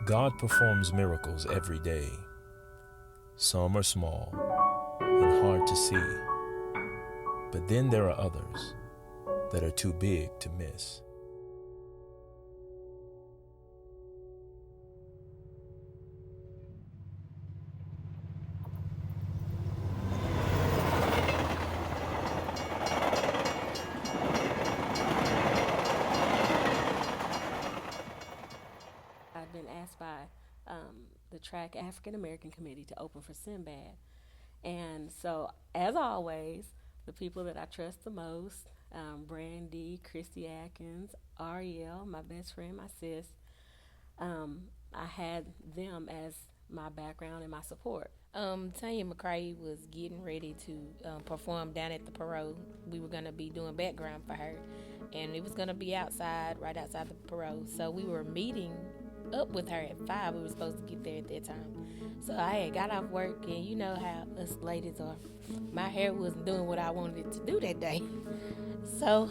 God performs miracles every day. Some are small and hard to see, but then there are others that are too big to miss. I've been asked by the Track African American Committee to open for Sinbad. And so, as always, the people that I trust the most, Brandy, Christy Atkins, Arielle, my best friend, my sis, I had them as my background and my support. Tanya McCrae was getting ready to perform down at the parole. We were going to be doing background for her, and it was going to be outside, right outside the parole. So we were meeting up with her at 5. We were supposed to get there at that time. So I had got off work, and you know how us ladies are. My hair wasn't doing what I wanted it to do that day. So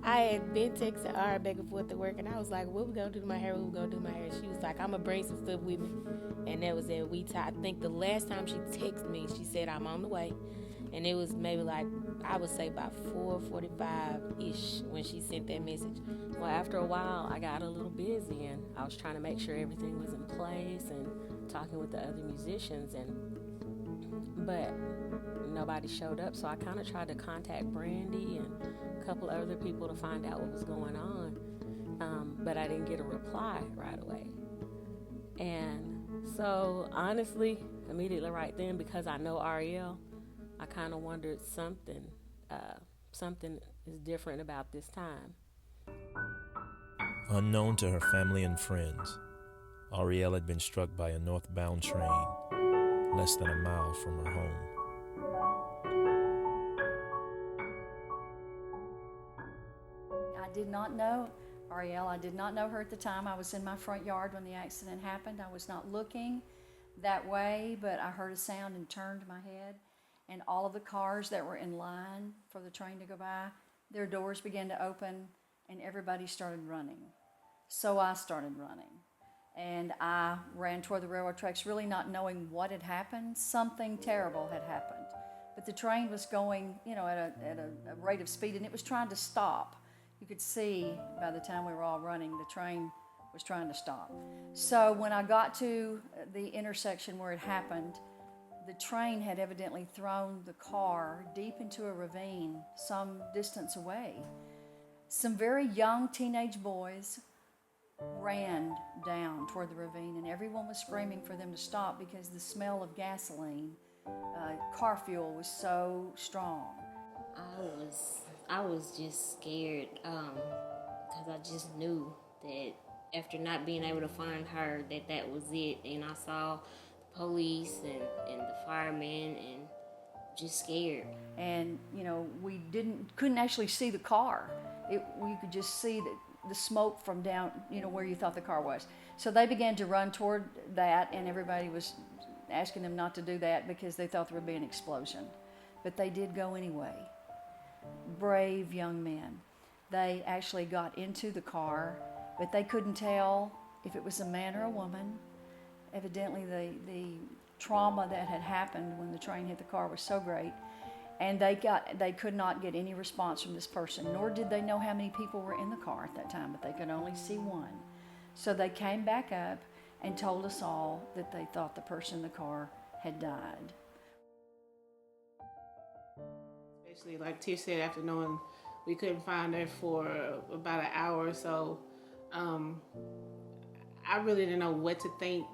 I had been texting Ara back and forth to work, and I was like, what we going to do to my hair? What we going to do to my hair? She was like, I'm going to bring some stuff with me. And that was it. I think the last time she texted me, she said, I'm on the way. And it was maybe like, I would say about 4:45-ish when she sent that message. Well, after a while, I got a little busy, and I was trying to make sure everything was in place and talking with the other musicians, but nobody showed up. So I kind of tried to contact Brandy and a couple other people to find out what was going on, but I didn't get a reply right away. And so honestly, immediately right then, because I know Arielle, I kind of wondered something is different about this time. Unknown to her family and friends, Arielle had been struck by a northbound train less than a mile from her home. I did not know Arielle. I did not know her at the time. I was in my front yard when the accident happened. I was not looking that way, but I heard a sound and turned my head. And all of the cars that were in line for the train to go by, their doors began to open and everybody started running. So I started running. And I ran toward the railroad tracks, really not knowing what had happened. Something terrible had happened. But the train was going, at a rate of speed, and it was trying to stop. You could see by the time we were all running, the train was trying to stop. So when I got to the intersection where it happened, the train had evidently thrown the car deep into a ravine some distance away. Some very young teenage boys ran down toward the ravine, and everyone was screaming for them to stop because the smell of gasoline, car fuel, was so strong. I was just scared because I just knew that after not being able to find her, that was it. And I saw the police and the firemen, and just scared. And we couldn't actually see the car. We could just see the smoke from down, where you thought the car was. So they began to run toward that, and everybody was asking them not to do that because they thought there would be an explosion. But they did go anyway. Brave young men. They actually got into the car, but they couldn't tell if it was a man or a woman. Evidently, the trauma that had happened when the train hit the car was so great, and they could not get any response from this person, nor did they know how many people were in the car at that time, but they could only see one. So they came back up and told us all that they thought the person in the car had died. Especially, like Tish said, after knowing we couldn't find her for about an hour or so, I really didn't know what to think.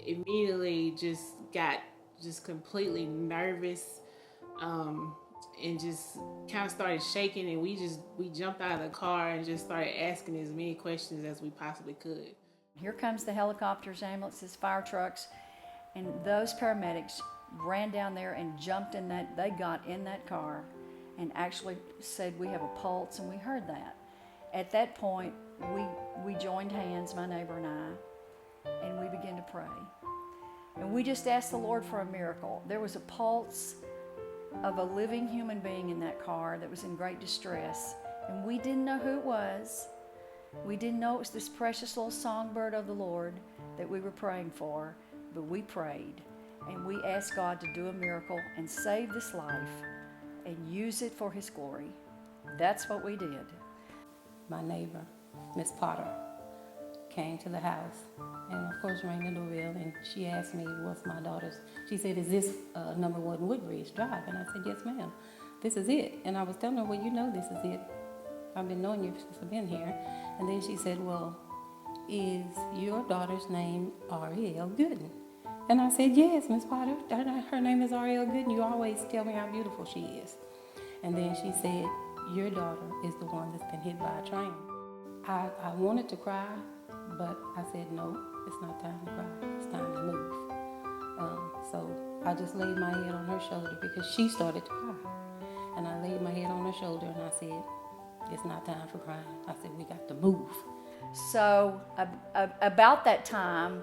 Immediately got completely nervous, and just kind of started shaking, and we jumped out of the car and just started asking as many questions as we possibly could. Here comes the helicopters, ambulances, fire trucks, and those paramedics ran down there and jumped in that. They got in that car and actually said, we have a pulse, and we heard that. At that point, we joined hands, my neighbor and I, and we began to pray. And we just asked the Lord for a miracle. There was a pulse of a living human being in that car that was in great distress, and we didn't know who it was. We didn't know it was this precious little songbird of the Lord that we were praying for, but we prayed and we asked God to do a miracle and save this life and use it for His glory. That's what we did. My neighbor, Miss Potter, came to the house and of course rang the doorbell, and she asked me what's my daughter's. She said, is this number 1 Woodbridge Drive? And I said, yes ma'am, this is it. And I was telling her, well, you know this is it. I've been knowing you since I've been here. And then she said, well, is your daughter's name Arielle Gooden? And I said, yes, Miss Potter, her name is Arielle Gooden. You always tell me how beautiful she is. And then she said, your daughter is the one that's been hit by a train. I wanted to cry, but I said, no, it's not time to cry. It's time to move. So I just laid my head on her shoulder because she started to cry. And I laid my head on her shoulder and I said, it's not time for crying. I said, we got to move. So about that time,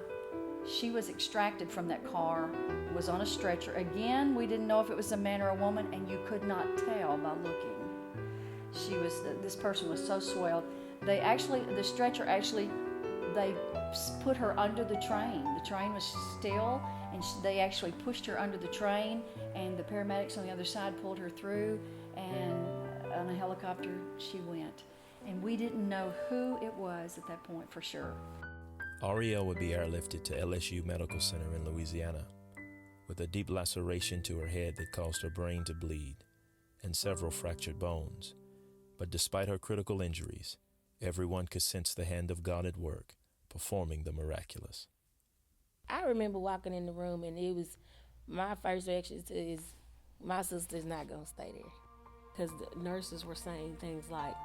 she was extracted from that car, was on a stretcher. Again, we didn't know if it was a man or a woman, and you could not tell by looking. This person was so swelled. They put her under the train. The train was still, and they actually pushed her under the train, and the paramedics on the other side pulled her through, and on a helicopter she went. And we didn't know who it was at that point for sure. Arielle would be airlifted to LSU Medical Center in Louisiana with a deep laceration to her head that caused her brain to bleed and several fractured bones. But despite her critical injuries, everyone could sense the hand of God at work, performing the miraculous. I remember walking in the room, and it was my first reaction is, my sister's not going to stay there. Because the nurses were saying things like,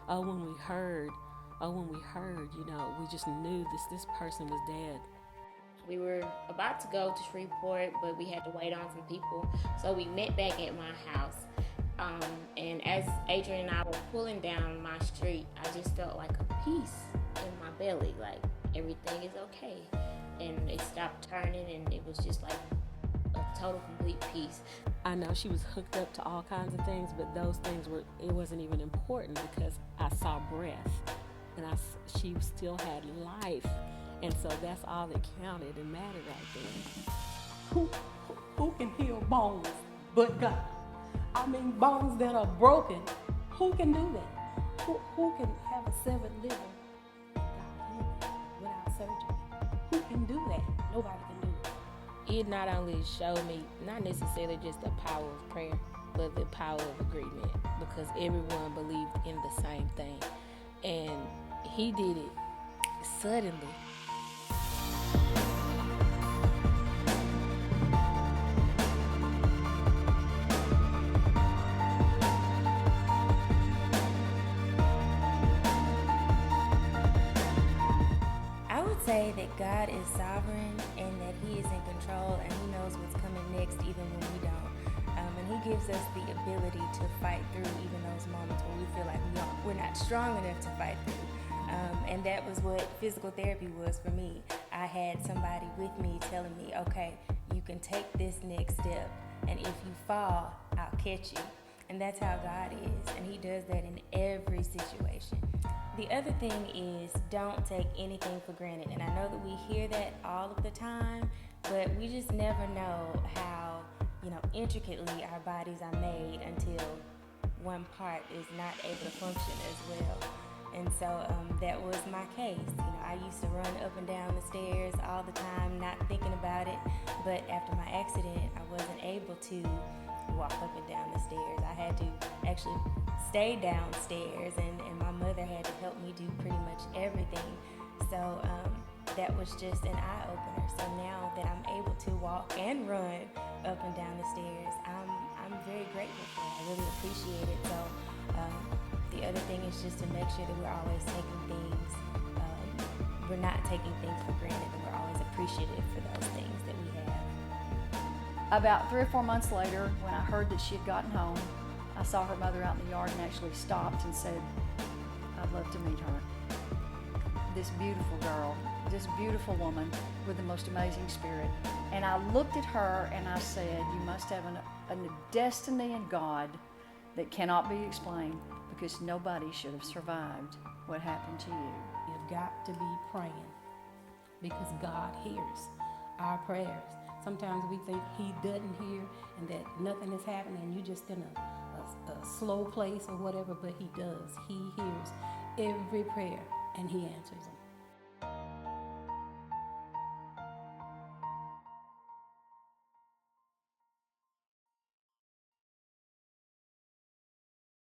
when we heard, we just knew this person was dead. We were about to go to Shreveport, but we had to wait on some people. So we met back at my house. And as Adrian and I were pulling down my street, I just felt like a peace in my belly, like everything is okay. And it stopped turning, and it was just like a total complete peace. I know she was hooked up to all kinds of things, but those things it wasn't even important because I saw breath, and she still had life, and so that's all that counted and mattered right there. Who can heal bones but God? I mean, bones that are broken. Who can do that? Who can have a severed liver and God heal it without surgery? Who can do that? Nobody can do it. It not only showed me not necessarily just the power of prayer, but the power of agreement, because everyone believed in the same thing. And he did it suddenly. I would say that God is sovereign and that He is in control, and He knows what's coming next even when we don't. And He gives us the ability to fight through even those moments where we feel like we're not strong enough to fight through. And that was what physical therapy was for me. I had somebody with me telling me, okay, you can take this next step, and if you fall, I'll catch you. And that's how God is, and He does that in every situation. The other thing is, don't take anything for granted. And I know that we hear that all of the time, but we just never know how, intricately our bodies are made until one part is not able to function as well. And so that was my case. I used to run up and down the stairs all the time, not thinking about it. But after my accident, I wasn't able to walk up and down the stairs. I had to actually stay downstairs, and my mother had to help me do pretty much everything. So that was just an eye-opener. So now that I'm able to walk and run up and down the stairs, I'm very grateful for it. I really appreciate it. So the other thing is just to make sure that we're always taking things, we're not taking things for granted, and we're always appreciative for those things that we have. About 3 or 4 months later, when I heard that she had gotten home, I saw her mother out in the yard and actually stopped and said, I'd love to meet her. This beautiful girl, this beautiful woman with the most amazing spirit. And I looked at her and I said, you must have a destiny in God that cannot be explained, because nobody should have survived what happened to you. You've got to be praying because God hears our prayers. Sometimes we think He doesn't hear and that nothing is happening and you're just in a slow place or whatever, but He does. He hears every prayer and He answers them.